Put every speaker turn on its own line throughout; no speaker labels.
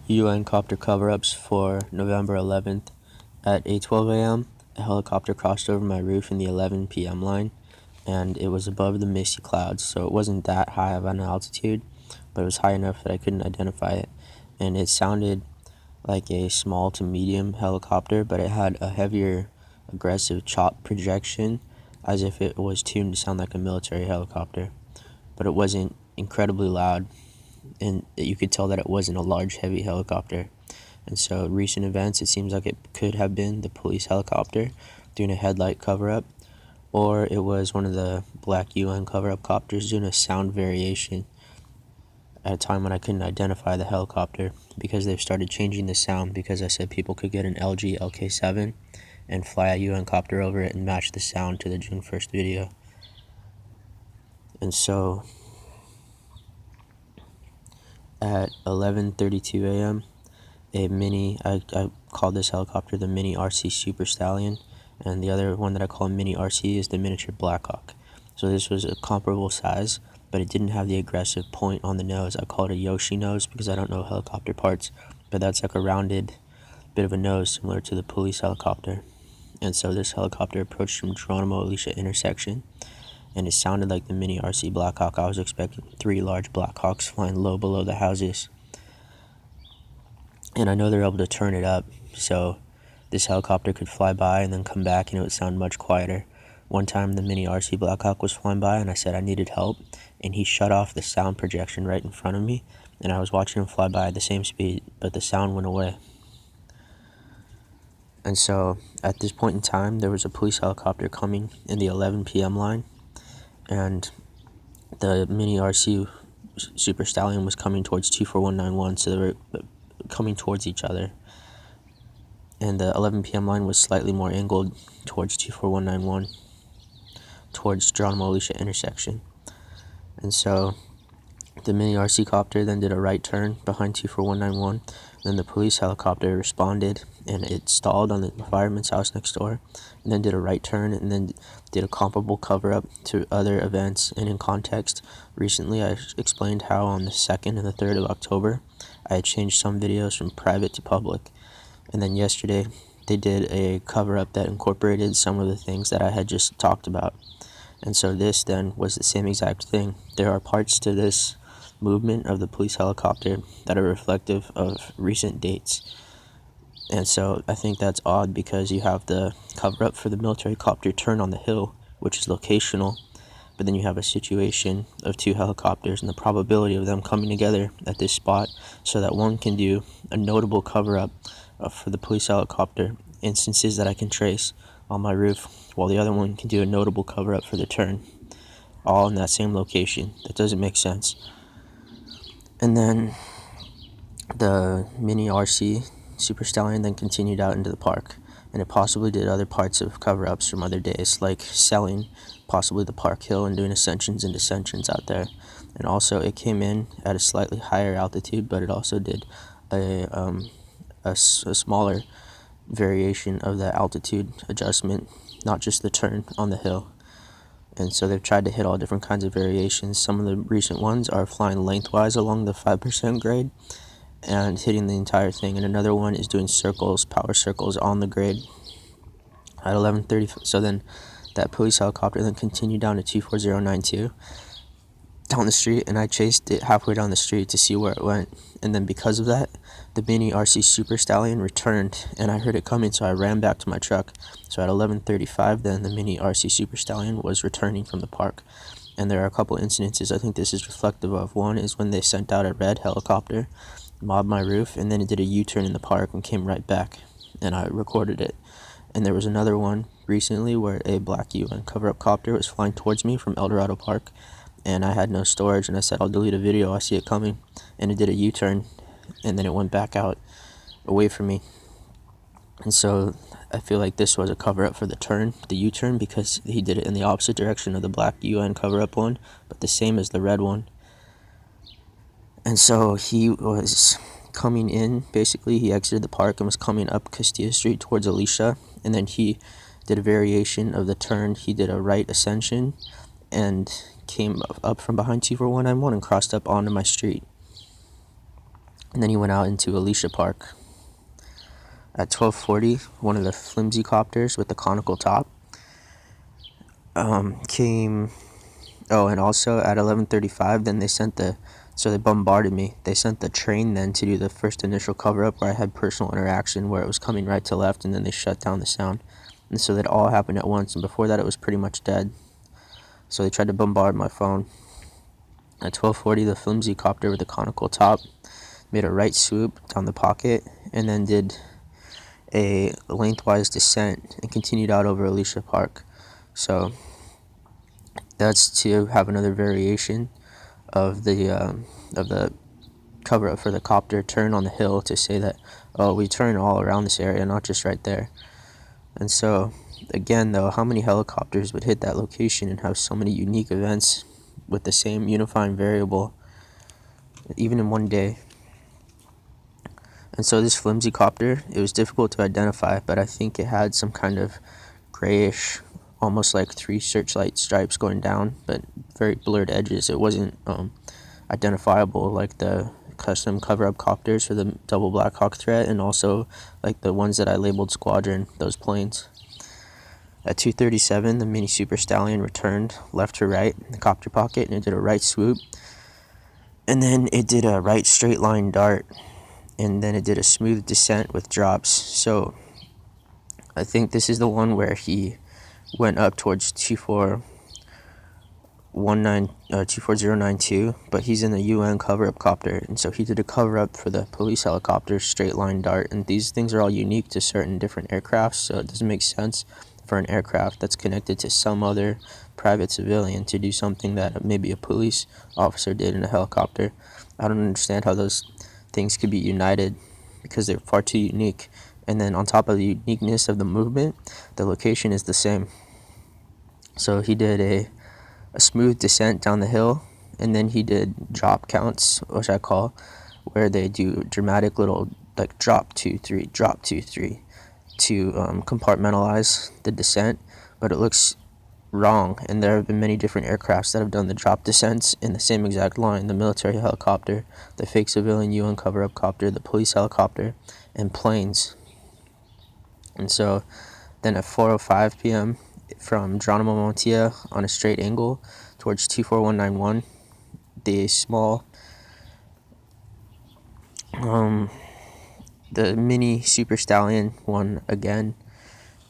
UN Copter cover-ups for November 11th. At 8:12 a.m., a helicopter crossed over my roof in the 11 p.m. line, and it was above the misty clouds, so it wasn't that high of an altitude, but it was high enough that I couldn't identify it. And it sounded like a small to medium helicopter, but it had a heavier, aggressive chop projection, as if it was tuned to sound like a military helicopter. But it wasn't incredibly loud, and you could tell that it wasn't a large, heavy helicopter. And so recent events, it seems like it could have been the police helicopter doing a headlight cover-up, or it was one of the black UN cover-up copters doing a sound variation at a time when I couldn't identify the helicopter, because they've started changing the sound, because I said people could get an LG LK7 and fly a UN copter over it and match the sound to the June 1st video. And so at 11:32 a.m., I called this helicopter the Mini RC Super Stallion, and the other one that I call a Mini RC is the miniature Blackhawk. So this was a comparable size, but it didn't have the aggressive point on the nose. I call it a Yoshi nose because I don't know helicopter parts, but that's like a rounded bit of a nose similar to the police helicopter. And so this helicopter approached from Jeronimo Alicia intersection, and it sounded like the Mini RC Blackhawk. I was expecting 3 large Blackhawks flying low below the houses. And I know they're able to turn it up, so this helicopter could fly by and then come back and it would sound much quieter. One time the Mini RC Blackhawk was flying by and I said I needed help, and he shut off the sound projection right in front of me, and I was watching him fly by at the same speed, but the sound went away. And so at this point in time, there was a police helicopter coming in the 11 p.m. line, and the Mini RC Super Stallion was coming towards 24191, so they were coming towards each other, and the 11 p.m. line was slightly more angled towards 24191, towards Geronimo Alicia intersection. And so the Mini RC copter then did a right turn behind 24191. Then the police helicopter responded, and it stalled on the fireman's house next door, and then did a right turn, and then did a comparable cover-up to other events. And in context, recently I explained how on the 2nd and the 3rd of October, I had changed some videos from private to public. And then yesterday, they did a cover-up that incorporated some of the things that I had just talked about. And so this then was the same exact thing. There are parts to this movement of the police helicopter that are reflective of recent dates. And so I think that's odd, because you have the cover-up for the military copter turn on the hill, which is locational, but then you have a situation of 2 helicopters and the probability of them coming together at this spot so that one can do a notable cover-up for the police helicopter instances that I can trace on my roof, while the other one can do a notable cover-up for the turn, all in that same location. That doesn't make sense. And then the Mini RC Super Stallion then continued out into the park, and it possibly did other parts of cover-ups from other days, like selling possibly the Park Hill and doing ascensions and descensions out there. And also it came in at a slightly higher altitude, but it also did a smaller variation of the altitude adjustment, not just the turn on the hill. And so they've tried to hit all different kinds of variations. Some of the recent ones are flying lengthwise along the 5% grade and hitting the entire thing, and another one is doing circles, power circles on the grade at 11:30. So then that police helicopter then continued down to 24092 down the street, and I chased it halfway down the street to see where it went. And then because of that, the Mini RC Super Stallion returned, and I heard it coming, so I ran back to my truck. So at 11:35, then the Mini RC Super Stallion was returning from the park. And there are a couple incidences I think this is reflective of. One is when they sent out a red helicopter, mobbed my roof, and then it did a U-turn in the park and came right back, and I recorded it. And there was another one recently where a black UN cover-up copter was flying towards me from El Dorado Park, and I had no storage, and I said I'll delete a video, I see it coming, and it did a U-turn, and then it went back out away from me. And so I feel like this was a cover-up for the turn, the U-turn, because he did it in the opposite direction of the black UN cover-up one, but the same as the red one. And so he was coming in, basically he exited the park and was coming up Castilla Street towards Alicia, and then he did a variation of the turn. He did a right ascension and came up from behind 24191 and crossed up onto my street. and then he went out into Alicia Park. At 12:40, one of the flimsy copters with the conical top came. Oh, and also at 11:35, then they bombarded me. They sent the train then to do the first initial cover-up where I had personal interaction where it was coming right to left, and then they shut down the sound. And so that all happened at once, and before that it was pretty much dead. So they tried to bombard my phone. At 12:40, the flimsy copter with the conical top made a right swoop down the pocket, and then did a lengthwise descent and continued out over Alicia Park. So that's to have another variation of the cover up for the copter turn on the hill, to say that, oh, we turn all around this area, not just right there. And so again though, how many helicopters would hit that location and have so many unique events with the same unifying variable, even in one day? And so this flimsy copter, it was difficult to identify, but I think it had some kind of grayish, almost like 3 searchlight stripes going down, but very blurred edges. It wasn't identifiable like the custom cover-up copters for the double Black Hawk threat, and also like the ones that I labeled Squadron, those planes. At 2:37, the mini Super Stallion returned left to right in the copter pocket, and it did a right swoop, and then it did a right straight line dart, and then it did a smooth descent with drops. So I think this is the one where he went up towards 24092, but he's in the UN cover-up copter, and so he did a cover-up for the police helicopter straight line dart, and these things are all unique to certain different aircrafts, so it doesn't make sense for an aircraft that's connected to some other private civilian to do something that maybe a police officer did in a helicopter. I don't understand how those things could be united, because they're far too unique. And then on top of the uniqueness of the movement, the location is the same. So he did a smooth descent down the hill, and then he did drop counts, which I call, where they do dramatic little like drop 2 3 drop 2 3 to compartmentalize the descent, but it looks wrong. And there have been many different aircrafts that have done the drop descents in the same exact line: the military helicopter, the fake civilian UN cover-up copter, the police helicopter, and planes. And so then at 4:05 p.m. from Geronimo Montilla on a straight angle towards 24191, the small the mini Super Stallion one again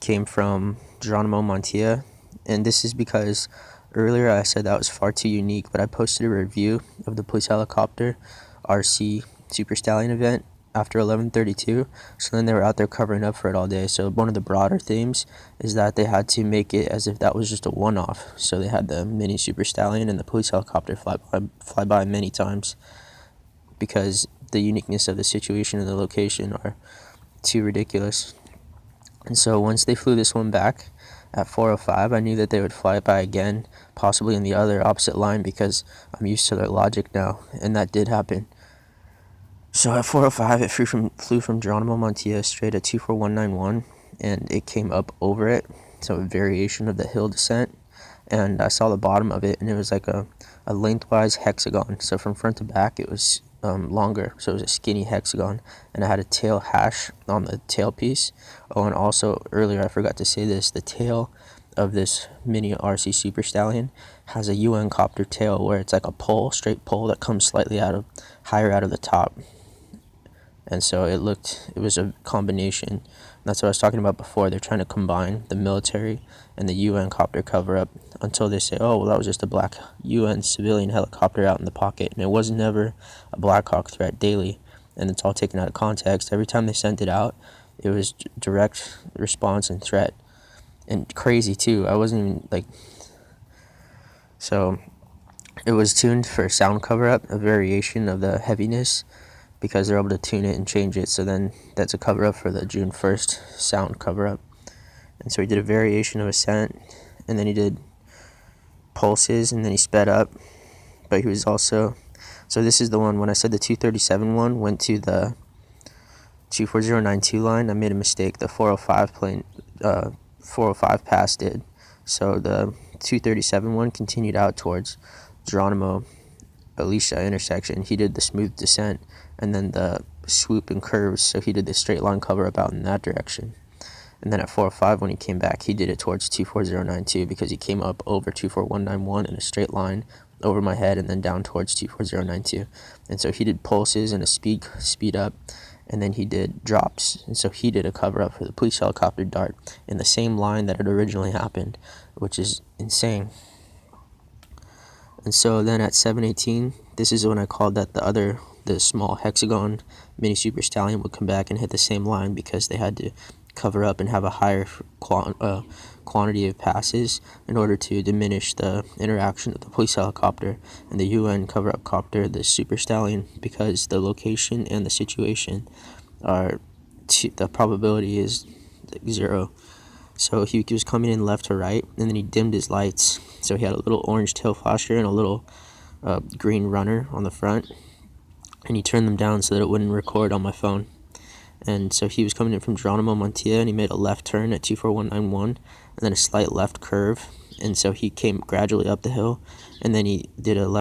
came from Geronimo Montilla. And this is because earlier I said that was far too unique, but I posted a review of the police helicopter RC Super Stallion event after 11:32, so then they were out there covering up for it all day. So one of the broader themes is that they had to make it as if that was just a one-off. So they had the mini Super Stallion and the police helicopter fly by many times, because the uniqueness of the situation and the location are too ridiculous. And so once they flew this one back at 4:05, I knew that they would fly it by again, possibly in the other opposite line, because I'm used to their logic now, and that did happen. So at 4:05, it flew from Geronimo Montilla straight at 24191, and it came up over it, so a variation of the hill descent. And I saw the bottom of it, and it was like a lengthwise hexagon. So from front to back, it was longer, so it was a skinny hexagon, and it had a tail hash on the tail piece. Oh, and also earlier I forgot to say this: the tail of this mini RC Super Stallion has a UN copter tail, where it's like a straight pole that comes slightly higher out of the top. And so it was a combination. That's what I was talking about before. They're trying to combine the military and the UN copter cover-up until they say, oh, well, that was just a black UN civilian helicopter out in the pocket. And it was never a Black Hawk threat daily. And it's all taken out of context. Every time they sent it out, it was direct response and threat. And crazy, too. I wasn't even, like... So it was tuned for sound cover-up, a variation of the heaviness, because they're able to tune it and change it. So then that's a cover-up for the June 1st sound cover-up. And so he did a variation of ascent, and then he did pulses, and then he sped up. But he was also... So this is the one, when I said the 237 one went to the 24092 line, I made a mistake. The 405 pass did. So the 237 one continued out towards Geronimo Alicia intersection. He did the smooth descent, and then the swoop and curves, so he did the straight line cover up out in that direction. And then at 405, when he came back, he did it towards 24092 because he came up over 24191 in a straight line over my head and then down towards 24092. And so he did pulses and a speed up, and then he did drops. And so he did a cover up for the police helicopter dart in the same line that had originally happened, which is insane. And so then at 718, this is when I called that the small hexagon mini super stallion would come back and hit the same line because they had to cover up and have a higher quantity of passes in order to diminish the interaction of the police helicopter and the UN cover-up copter, the super stallion, because the location and the situation are the probability is 0. So he was coming in left to right, and then he dimmed his lights. So he had a little orange tail flasher and a little green runner on the front, and he turned them down so that it wouldn't record on my phone. And so he was coming in from Jeronimo Montilla, and he made a left turn at 24191, and then a slight left curve. And so he came gradually up the hill, and then he did a left